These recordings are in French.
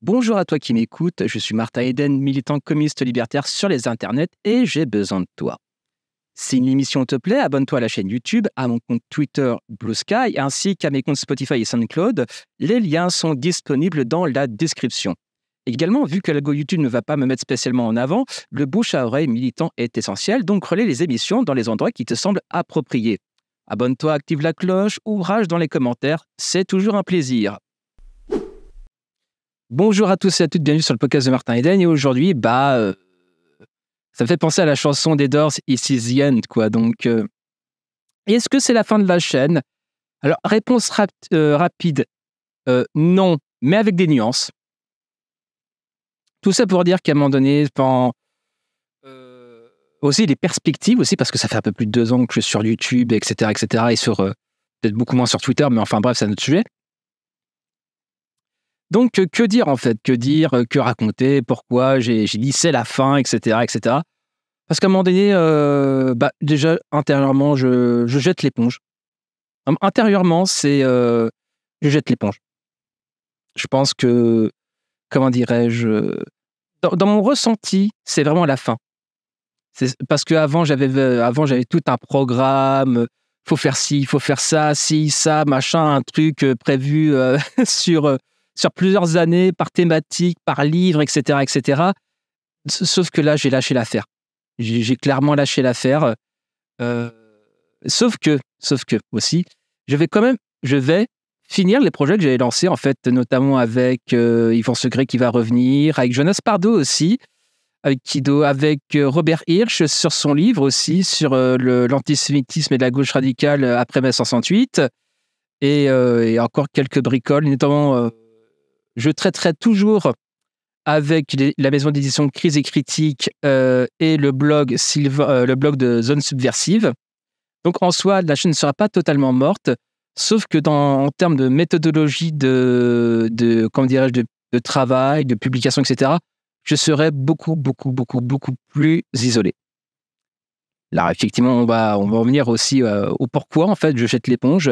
Bonjour à toi qui m'écoute, je suis Martin Eden, militant communiste libertaire sur les internets et j'ai besoin de toi. Si une émission te plaît, abonne-toi à la chaîne YouTube, à mon compte Twitter Blue Sky, ainsi qu'à mes comptes Spotify et SoundCloud. Les liens sont disponibles dans la description. Également, vu que l'algo YouTube ne va pas me mettre spécialement en avant, le bouche à oreille militant est essentiel, donc relaie les émissions dans les endroits qui te semblent appropriés. Abonne-toi, active la cloche ou rage dans les commentaires, c'est toujours un plaisir. Bonjour à tous et à toutes, bienvenue sur le podcast de Martin Eden. Et aujourd'hui, ça me fait penser à la chanson des Doors, This Is the End, quoi. Donc, est-ce que c'est la fin de la chaîne? Alors, réponse rapide, non, mais avec des nuances. Tout ça pour dire qu'à un moment donné, aussi les perspectives aussi, parce que ça fait un peu plus de 2 ans que je suis sur YouTube, etc., et sur peut-être beaucoup moins sur Twitter, mais enfin bref, c'est un autre sujet. Donc, que dire en fait? Que dire? Que raconter? Pourquoi j'ai dit c'est la fin, etc., etc. Parce qu'à un moment donné, déjà, intérieurement, je jette l'éponge. Intérieurement, je jette l'éponge. Je pense que, comment dirais-je? Dans mon ressenti, c'est vraiment la fin. Parce qu'avant, j'avais tout un programme, faut faire ci, faut faire ça, ci, ça, machin, un truc prévu sur plusieurs années, par thématique, par livre, etc., etc. Sauf que là, j'ai lâché l'affaire. J'ai clairement lâché l'affaire. Sauf que aussi, je vais finir les projets que j'avais lancés, en fait, notamment avec Yvon Segré qui va revenir, avec Jonas Pardo aussi, avec Kido, avec Robert Hirsch sur son livre aussi, sur l'antisémitisme et la gauche radicale après mai 68, et encore quelques bricoles, notamment je traiterai toujours avec la maison d'édition Crise et Critique et le blog de Zone Subversive. Donc en soi, la chaîne ne sera pas totalement morte, sauf que en termes de méthodologie comment dirais-je, de travail, de publication, etc., je serai beaucoup plus isolé. Là, effectivement, on va revenir aussi au pourquoi, en fait, je jette l'éponge.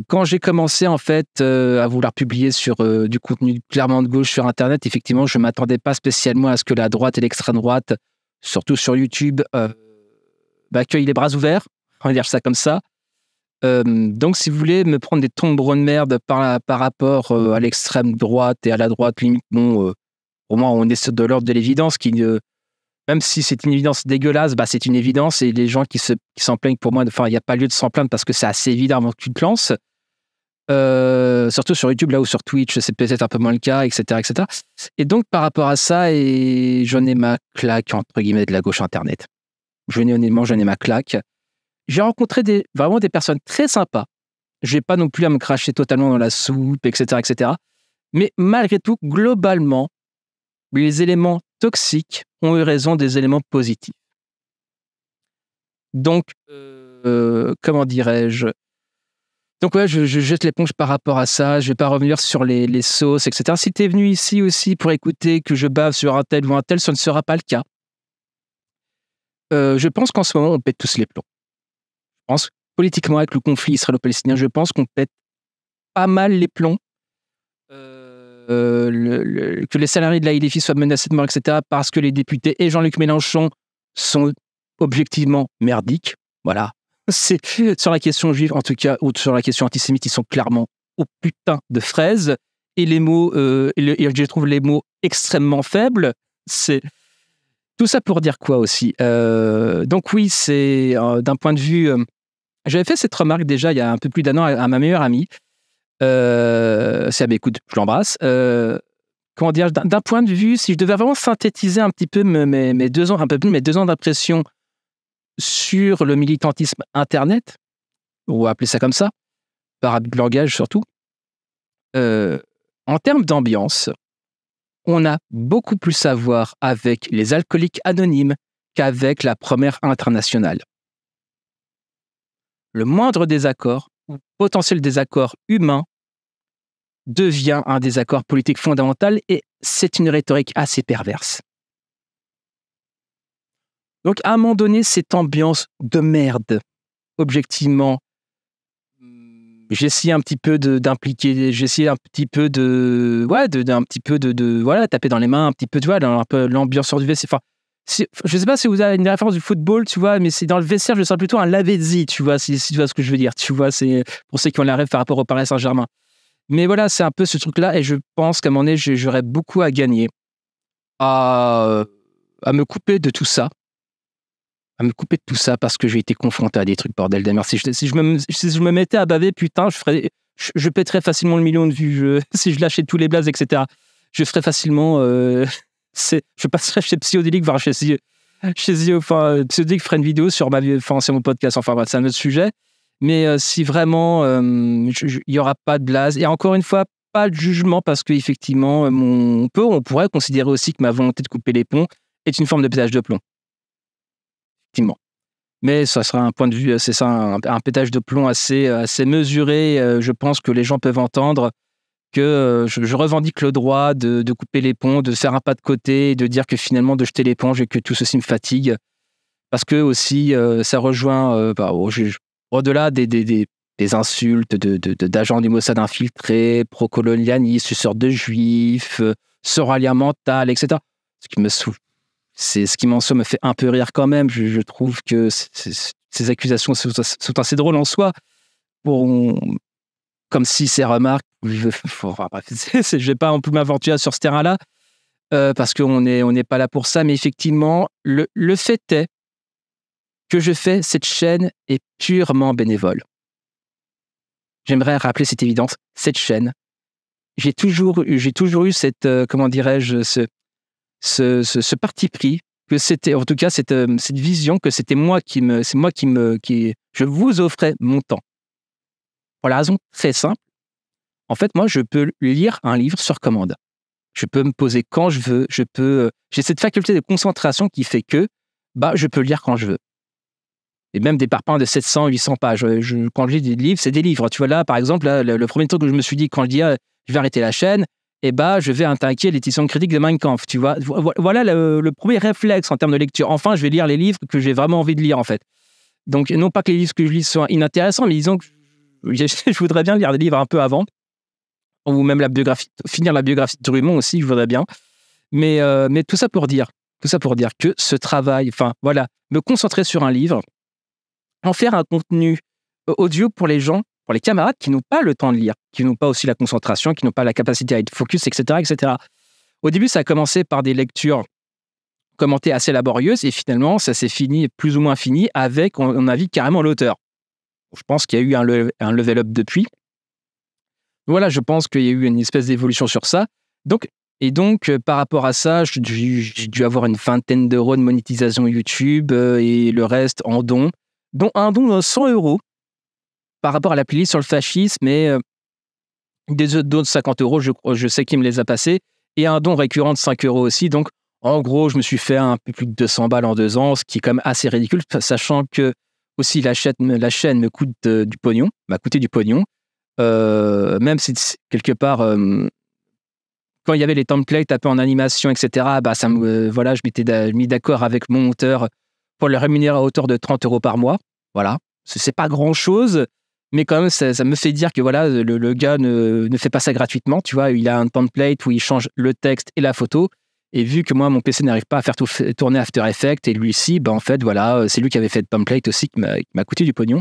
Quand j'ai commencé, en fait, à vouloir publier sur du contenu clairement de gauche sur Internet, effectivement, je ne m'attendais pas spécialement à ce que la droite et l'extrême droite, surtout sur YouTube, accueillent les bras ouverts, on va dire ça comme ça. Donc, si vous voulez me prendre des tombereaux de merde par rapport à l'extrême droite et à la droite, limite, bon, pour moi, on est sur de l'ordre de l'évidence, même si c'est une évidence dégueulasse, c'est une évidence, et les gens qui s'en plaignent, pour moi, il n'y a pas lieu de s'en plaindre parce que c'est assez évident avant que tu te lances. Surtout sur YouTube, là, ou sur Twitch, c'est peut-être un peu moins le cas, etc., etc. Et donc, par rapport à ça, j'en ai ma claque, entre guillemets, de la gauche Internet. Honnêtement, j'en ai ma claque. J'ai rencontré vraiment des personnes très sympas. Je n'ai pas non plus à me cracher totalement dans la soupe, etc., etc. Mais malgré tout, globalement, les éléments toxiques ont eu raison des éléments positifs. Donc, comment dirais-je? Donc ouais, je jette l'éponge par rapport à ça. Je ne vais pas revenir sur les sauces, etc. Si tu es venu ici aussi pour écouter que je bave sur un tel ou un tel, ce ne sera pas le cas. Je pense qu'en ce moment, on pète tous les plombs. Je pense, politiquement, avec le conflit israélo-palestinien, je pense qu'on pète pas mal les plombs. Que les salariés de la LFI soient menacés de mort, etc., parce que les députés et Jean-Luc Mélenchon sont objectivement merdiques. Voilà. C'est sur la question juive, en tout cas, ou sur la question antisémite, ils sont clairement au putain de fraises. Et les mots, je trouve les mots extrêmement faibles. C'est tout ça pour dire quoi aussi? Donc oui, c'est d'un point de vue. J'avais fait cette remarque déjà il y a un peu plus d'1 an à ma meilleure amie. Si elle m'écoute, je l'embrasse. Comment dire, d'un point de vue, si je devais vraiment synthétiser un petit peu mes 2 ans, un peu plus mes 2 ans d'impression sur le militantisme Internet, on va appeler ça comme ça, par abus de langage surtout, en termes d'ambiance, on a beaucoup plus à voir avec les alcooliques anonymes qu'avec la Première Internationale. Le moindre désaccord, ou potentiel désaccord humain, devient un désaccord politique fondamental, et c'est une rhétorique assez perverse. Donc, à un moment donné, cette ambiance de merde, objectivement, j'ai essayé un petit peu d'impliquer, j'ai essayé un petit peu d'un petit peu voilà, taper dans les mains, un petit peu, tu vois, dans un peu l'ambiance du vestiaire. Enfin, je sais pas si vous avez une référence du football, tu vois, mais c'est dans le vestiaire, je sens plutôt un Lavezzi, tu vois, si tu vois ce que je veux dire, tu vois, c'est pour ceux qui ont la rêve par rapport au Paris Saint-Germain. Mais voilà, c'est un peu ce truc-là, et je pense qu'à un moment donné, j'aurais beaucoup à gagner à me couper de tout ça, parce que j'ai été confronté à des trucs, bordel de merde. Si je me mettais à baver, putain, je pèterais facilement le million de vues. Si je lâchais tous les blazes, etc., je ferais facilement. Je passerais chez Psyodélique, voire Psyodélique ferait une vidéo sur ma vie, enfin, c'est mon podcast, enfin, bref, c'est un autre sujet. Mais si vraiment, il n'y aura pas de blaze, et encore une fois, pas de jugement, parce qu'effectivement, on pourrait considérer aussi que ma volonté de couper les ponts est une forme de pétage de plomb. Effectivement. Mais ça sera un point de vue, c'est ça, un pétage de plomb assez mesuré. Je pense que les gens peuvent entendre que je revendique le droit de couper les ponts, de faire un pas de côté, de dire que finalement de jeter l'éponge et que tout ceci me fatigue. Parce que aussi, ça rejoint, au-delà des insultes d'agents du Mossad infiltrés, pro-colonialistes, suceurs de juifs, soralia mental, etc. Ce qui m'en soit me fait un peu rire quand même. Je trouve que ces accusations sont assez drôles en soi. Comme si ces remarques, je vais pas en plus m'aventurer sur ce terrain-là, parce qu'on n'est pas là pour ça, mais effectivement, le fait est que je fais cette chaîne est purement bénévole. J'aimerais rappeler cette évidence. Cette chaîne, j'ai toujours eu cette, comment dirais-je, ce parti pris, que c'était, en tout cas, cette vision que c'était je vous offrais mon temps. Pour la raison très simple, en fait, moi, je peux lire un livre sur commande. Je peux me poser quand je veux, j'ai cette faculté de concentration qui fait que, je peux lire quand je veux. Et même des parpaings de 700, 800 pages. Quand je lis des livres, c'est des livres. Tu vois, là, par exemple, là, le premier truc que je me suis dit quand je dis je vais arrêter la chaîne, je vais attaquer l'édition critique de Mein Kampf. Tu vois, voilà le premier réflexe en termes de lecture. Enfin, je vais lire les livres que j'ai vraiment envie de lire, en fait. Donc, non pas que les livres que je lis soient inintéressants, mais disons que je voudrais bien lire des livres un peu avant, ou même finir la biographie de Drummond aussi, je voudrais bien. Mais tout ça pour dire que ce travail, enfin, voilà, me concentrer sur un livre, en faire un contenu audio pour les gens, pour les camarades qui n'ont pas le temps de lire, qui n'ont pas aussi la concentration, qui n'ont pas la capacité à être focus, etc., etc. Au début, ça a commencé par des lectures commentées assez laborieuses, et finalement, ça s'est fini, plus ou moins fini, avec, on a vu carrément l'auteur. Je pense qu'il y a eu un level up depuis. Voilà, je pense qu'il y a eu une espèce d'évolution sur ça. Donc, par rapport à ça, j'ai dû avoir une vingtaine d'euros de monétisation YouTube, et le reste en dons, dont un don de 100 € par rapport à la playlist sur le fascisme, et des autres dons de 50 €, je sais qui me les a passés, et un don récurrent de 5 € aussi. Donc, en gros, je me suis fait un peu plus de 200 balles en 2 ans, ce qui est quand même assez ridicule, sachant que aussi la chaîne me coûte m'a coûté du pognon. Même si quelque part, quand il y avait les templates un peu en animation, etc., je m'étais mis d'accord avec mon monteur pour le rémunérer à hauteur de 30 € par mois. Voilà, c'est pas grand-chose, mais quand même, ça me fait dire que voilà, le gars ne fait pas ça gratuitement. Tu vois, il a un template où il change le texte et la photo. Et vu que moi, mon PC n'arrive pas à faire tourner After Effects, et lui-ci, en fait, voilà, c'est lui qui avait fait le template aussi qui m'a coûté du pognon.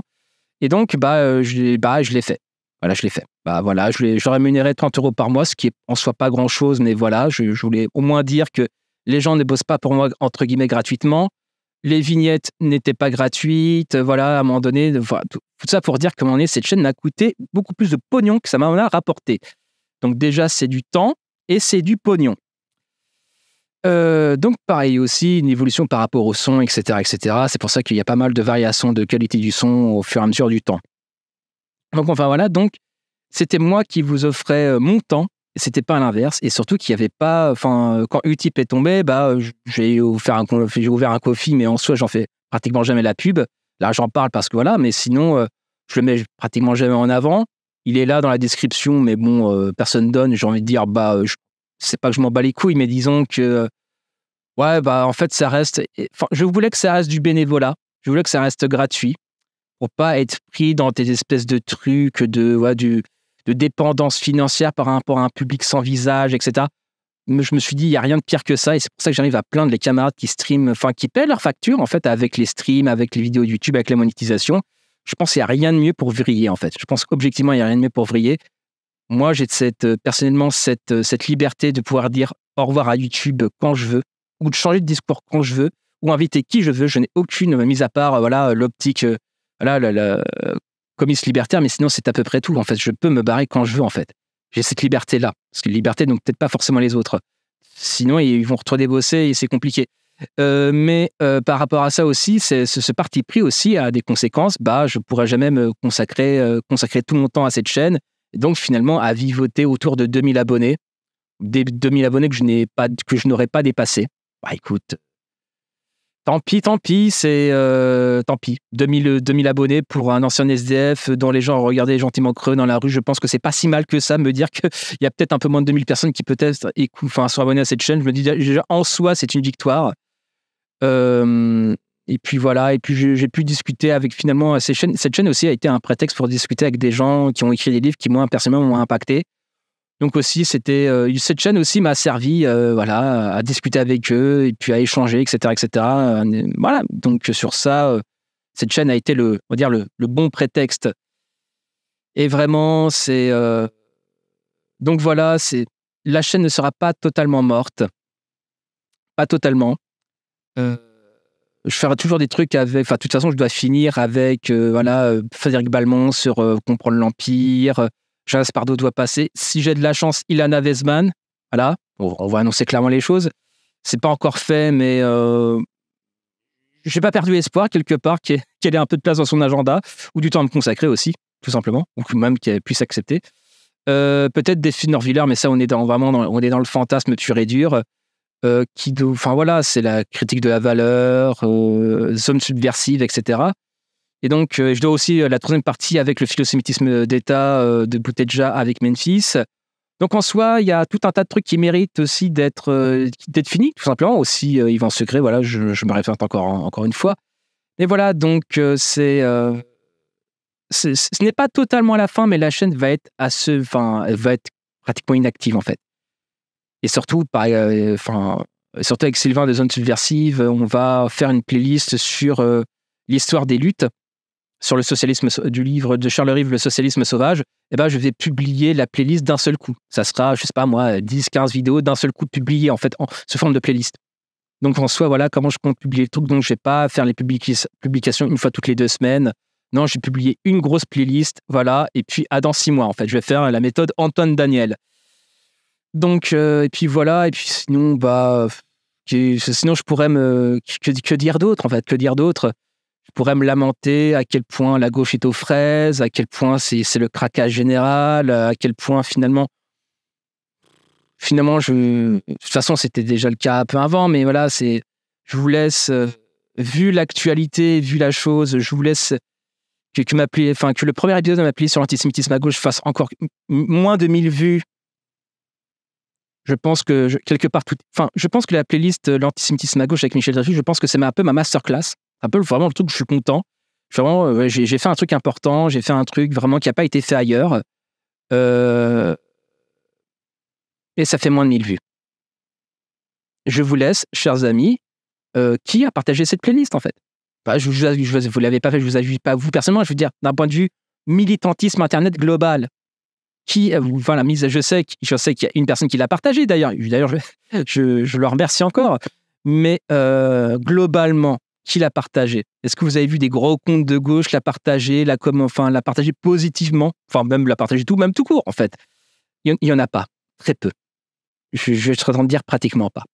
Et donc, je l'ai fait. Voilà, je l'ai fait. Je rémunérais 30 € par mois, ce qui est en soi pas grand-chose, mais voilà, je voulais au moins dire que les gens ne bossent pas pour moi, entre guillemets, gratuitement. Les vignettes n'étaient pas gratuites. Voilà, à un moment donné, voilà, tout ça pour dire que cette chaîne m'a coûté beaucoup plus de pognon que ça m'en a rapporté. Donc déjà, c'est du temps et c'est du pognon. Donc pareil aussi, une évolution par rapport au son, etc., etc. C'est pour ça qu'il y a pas mal de variations de qualité du son au fur et à mesure du temps. Donc enfin voilà, donc c'était moi qui vous offrais mon temps, c'était pas l'inverse, et surtout qu'il n'y avait pas, quand Utip est tombé, j'ai ouvert un Ko-fi, mais en soi j'en fais pratiquement jamais la pub. Là j'en parle parce que voilà, mais sinon je le mets pratiquement jamais en avant. Il est là dans la description, mais bon, personne donne. J'ai envie de dire, c'est pas que je m'en bats les couilles, mais disons que en fait ça reste. Je voulais que ça reste du bénévolat, je voulais que ça reste gratuit. pour pas être pris dans des espèces de trucs de dépendance financière par rapport à un public sans visage, etc. Mais je me suis dit, il n'y a rien de pire que ça, et c'est pour ça que j'arrive à plaindre les camarades qui streament, enfin, qui paient leurs factures, en fait, avec les streams, avec les vidéos YouTube, avec la monétisation. Je pense qu'il n'y a rien de mieux pour vriller, en fait. Je pense qu'objectivement, il n'y a rien de mieux pour vriller. Moi, j'ai personnellement cette liberté de pouvoir dire au revoir à YouTube quand je veux, ou de changer de discours quand je veux, ou inviter qui je veux. Je n'ai aucune, mise à part l'optique, communiste libertaire, mais sinon, c'est à peu près tout. En fait, je peux me barrer quand je veux, en fait. J'ai cette liberté-là. Parce que liberté, donc peut-être pas forcément les autres. Sinon, ils vont retrouver bosser et c'est compliqué. Mais par rapport à ça aussi, ce parti pris aussi a des conséquences. Je ne pourrais jamais me consacrer tout mon temps à cette chaîne. Et donc, finalement, à vivoter autour de 2000 abonnés. Des 2000 abonnés que je n'aurais pas dépassé. Écoute, tant pis, tant pis. 2000 abonnés pour un ancien SDF dont les gens regardaient gentiment creux dans la rue. Je pense que c'est pas si mal que ça, me dire qu'il y a peut-être un peu moins de 2000 personnes qui peut-être sont abonnées à cette chaîne. Je me dis déjà, en soi, c'est une victoire. Et puis voilà, et puis j'ai pu discuter avec finalement cette chaîne aussi a été un prétexte pour discuter avec des gens qui ont écrit des livres qui moi personnellement m'ont impacté. Donc aussi cette chaîne aussi m'a servi à discuter avec eux et puis à échanger, etc. Voilà, donc sur ça cette chaîne a été on va dire le bon prétexte. Et vraiment donc voilà, la chaîne ne sera pas totalement morte, pas totalement. Je ferai toujours des trucs avec. Enfin, de toute façon, je dois finir avec Frédéric Balmont sur Comprendre l'Empire. Jonas Pardo doit passer. Si j'ai de la chance, Ilana Weisman. Voilà, on va annoncer clairement les choses. C'est pas encore fait, mais j'ai pas perdu espoir quelque part qu'elle ait un peu de place dans son agenda ou du temps à me consacrer aussi, tout simplement, ou même qu'elle puisse accepter. Peut-être des films Norviller, mais ça, on est dans le fantasme pur et dur. C'est la critique de la valeur, zone subversive, etc. Et donc, je dois aussi la troisième partie avec le philosémitisme d'État de Bouteja avec Memphis. Donc, en soi, il y a tout un tas de trucs qui méritent aussi d'être finis, tout simplement. Aussi, Yvan Secret, voilà, je me répète encore une fois. Et voilà, donc, ce n'est pas totalement la fin, mais la chaîne va être elle va être pratiquement inactive, en fait. Et surtout, surtout avec Sylvain de Zone Subversive, on va faire une playlist sur l'histoire des luttes, sur le socialisme du livre de Charles Rive, Le socialisme sauvage. Je vais publier la playlist d'un seul coup. Ça sera, je sais pas moi, 10-15 vidéos d'un seul coup publiées en fait sous forme de playlist. Donc en soi, voilà comment je compte publier le truc. Donc je vais pas faire les publications une fois toutes les 2 semaines. Non, j'ai publié une grosse playlist, voilà, et puis dans 6 mois en fait. Je vais faire la méthode Antoine Daniel. Donc, et puis voilà, et puis sinon, sinon je pourrais que dire d'autre, en fait, Je pourrais me lamenter à quel point la gauche est aux fraises, à quel point c'est le craquage général, à quel point finalement, de toute façon, c'était déjà le cas un peu avant, mais voilà, je vous laisse, vu l'actualité, vu la chose, je vous laisse que le premier épisode de ma playlist sur l'antisémitisme à gauche fasse encore moins de 1000 vues. Je pense que quelque part je pense que la playlist l'antisémitisme à gauche avec Michel Dreyfus, je pense que c'est un peu ma masterclass, un peu vraiment le truc où je suis content. Vraiment, j'ai fait un truc important, j'ai fait un truc vraiment qui n'a pas été fait ailleurs, et ça fait moins de 1000 vues. Je vous laisse, chers amis, qui a partagé cette playlist en fait. Vous l'avez pas fait, je vous ajuste pas vous personnellement, je veux dire d'un point de vue militantisme internet global. Je sais qu'il y a une personne qui l'a partagé d'ailleurs. Je le remercie encore. Mais globalement, qui l'a partagé? Est-ce que vous avez vu des gros comptes de gauche la partager, la partager positivement, même la partager même tout court en fait? Il y en a pas, très peu. Je vais être en train de dire pratiquement pas.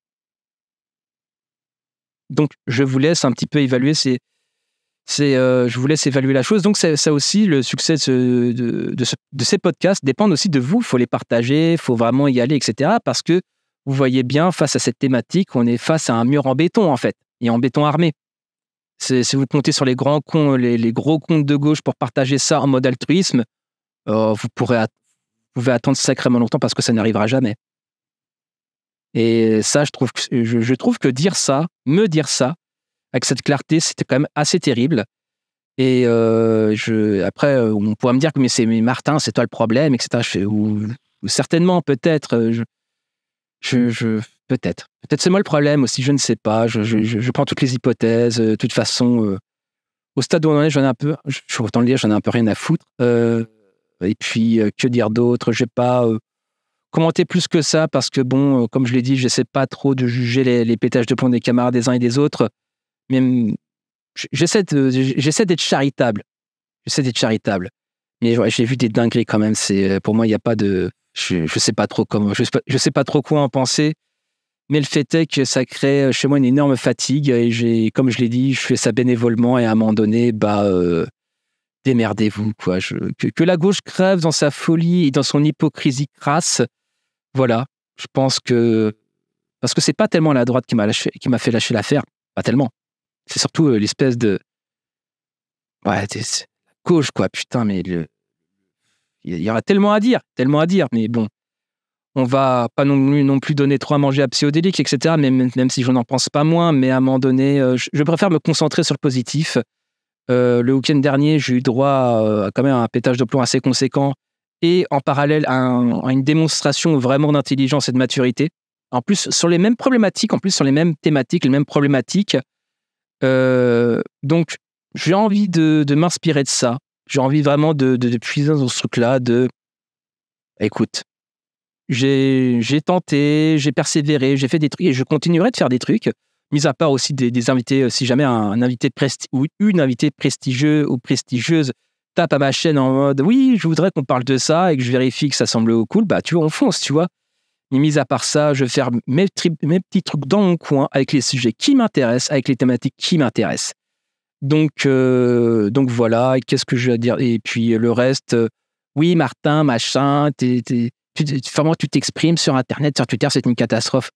Donc je vous laisse un petit peu évaluer je vous laisse évaluer la chose. Donc, ça aussi, le succès de ces podcasts dépend aussi de vous. Il faut les partager, il faut vraiment y aller, etc. Parce que vous voyez bien, face à cette thématique, on est face à un mur en béton, en fait, et en béton armé. Si vous comptez sur les gros comptes de gauche pour partager ça en mode altruisme, vous pouvez attendre sacrément longtemps parce que ça n'arrivera jamais. Et ça, je trouve que me dire ça, avec cette clarté, c'était quand même assez terrible. Et après, on pourra me dire que mais Martin, c'est toi le problème, etc. Je fais, ou certainement, peut-être. Peut-être. Peut-être c'est moi le problème aussi, je ne sais pas. Je prends toutes les hypothèses. De toute façon, au stade où on en est, j'en ai un peu, autant le dire, j'en ai un peu rien à foutre. Et puis, que dire d'autre? Je vais pas commenter plus que ça parce que, bon, comme je l'ai dit, j'essaie pas trop de juger les pétages de plomb des camarades des uns et des autres. Mais j'essaie d'être charitable. J'essaie d'être charitable. Mais ouais, j'ai vu des dingueries quand même. Pour moi, il n'y a pas de. Je sais pas trop comment. Je sais pas trop quoi en penser. Mais le fait est que ça crée chez moi une énorme fatigue. Et comme je l'ai dit, je fais ça bénévolement. Et à un moment donné, démerdez-vous, quoi. Que la gauche crève dans sa folie et dans son hypocrisie crasse. Voilà. Je pense que. Parce que c'est pas tellement la droite qui m'a fait lâcher l'affaire. Pas tellement. C'est surtout l'espèce de. Ouais, c'est la gauche, quoi. Putain, mais il y aura tellement à dire. Mais bon. On va pas non plus donner trop à manger à Psyodélique, etc. Même si je n'en pense pas moins, mais à un moment donné, je préfère me concentrer sur le positif. Le week-end dernier, j'ai eu droit à quand même un pétage de plomb assez conséquent et en parallèle à une démonstration vraiment d'intelligence et de maturité. En plus, sur les mêmes problématiques, sur les mêmes thématiques, les mêmes problématiques. Donc, j'ai envie de m'inspirer de ça. J'ai envie vraiment de puiser dans ce truc-là, écoute, j'ai tenté, j'ai persévéré, j'ai fait des trucs et je continuerai de faire des trucs, mis à part aussi des invités, si jamais un invité ou une invitée prestigieux ou prestigieuse tape à ma chaîne en mode oui, je voudrais qu'on parle de ça et que je vérifie que ça semble cool, tu vois, on fonce, tu vois. Mais mis à part ça, je vais faire mes petits trucs dans mon coin avec les sujets qui m'intéressent, avec les thématiques qui m'intéressent. Donc voilà, et qu'est-ce que je vais dire? Et puis le reste, oui, Martin, machin, vraiment, tu t'exprimes sur Internet, sur Twitter, c'est une catastrophe.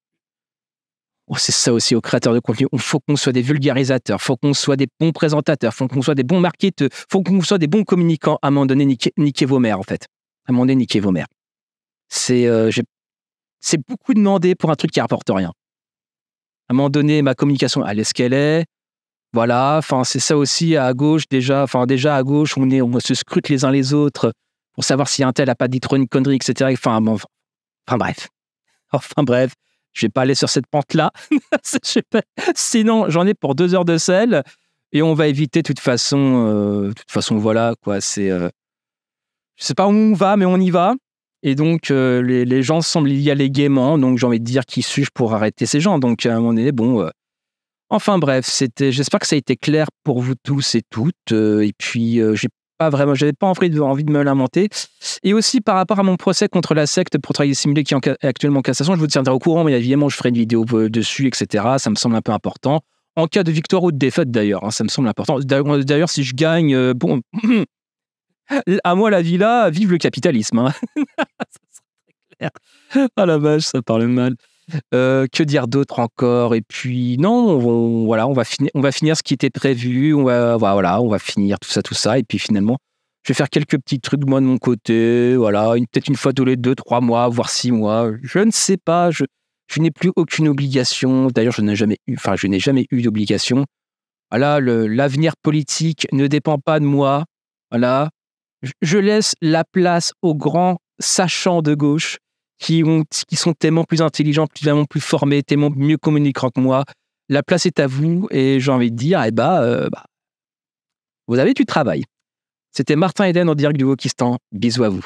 Oh, c'est ça aussi aux créateurs de contenu. Il faut qu'on soit des vulgarisateurs, il faut qu'on soit des bons présentateurs, il faut qu'on soit des bons marketeurs, il faut qu'on soit des bons communicants. À un moment donné, niquez vos mères, en fait. À un moment donné, niquez vos mères. C'est beaucoup demandé pour un truc qui rapporte rien. À un moment donné, ma communication, elle est ce qu'elle est. Voilà, enfin, c'est ça aussi à gauche, déjà. Enfin, déjà à gauche, on se scrute les uns les autres pour savoir si un tel n'a pas dit trop une connerie, etc. Enfin, bref. Enfin bref, je vais pas aller sur cette pente-là. Sinon, j'en ai pour 2 heures de sel et on va éviter de toute façon, voilà, quoi. Je sais pas où on va, mais on y va. Et donc, les gens semblent y aller gaiement. Donc, j'ai envie de dire, qui suis-je pour arrêter ces gens? Donc, à un moment donné, bon... Enfin bref, j'espère que ça a été clair pour vous tous et toutes. Et puis, j'avais pas envie de me lamenter. Et aussi par rapport à mon procès contre la secte pour travail dissimulé qui est actuellement en cassation, je vous tiendrai au courant, mais évidemment, je ferai une vidéo dessus, etc. Ça me semble un peu important. En cas de victoire ou de défaite, d'ailleurs, hein, ça me semble important. D'ailleurs, si je gagne, bon, à moi la villa, vive le capitalisme. Hein. Ça serait très clair. Ah la vache, ça parle mal. Que dire d'autre encore? Et puis non, on va finir ce qui était prévu. On va finir tout ça. Et puis finalement, je vais faire quelques petits trucs moi de mon côté. Voilà, peut-être une fois tous les 2-3 mois, voire 6 mois. Je ne sais pas. Je n'ai plus aucune obligation. D'ailleurs, je n'ai jamais eu d'obligation. Voilà, l'avenir politique ne dépend pas de moi. Voilà, je laisse la place aux grands sachants de gauche qui sont tellement plus intelligents, tellement plus formés, tellement mieux communicants que moi. La place est à vous et j'ai envie de dire, vous avez du travail. C'était Martin Eden en direct du Wokistan. Bisous à vous.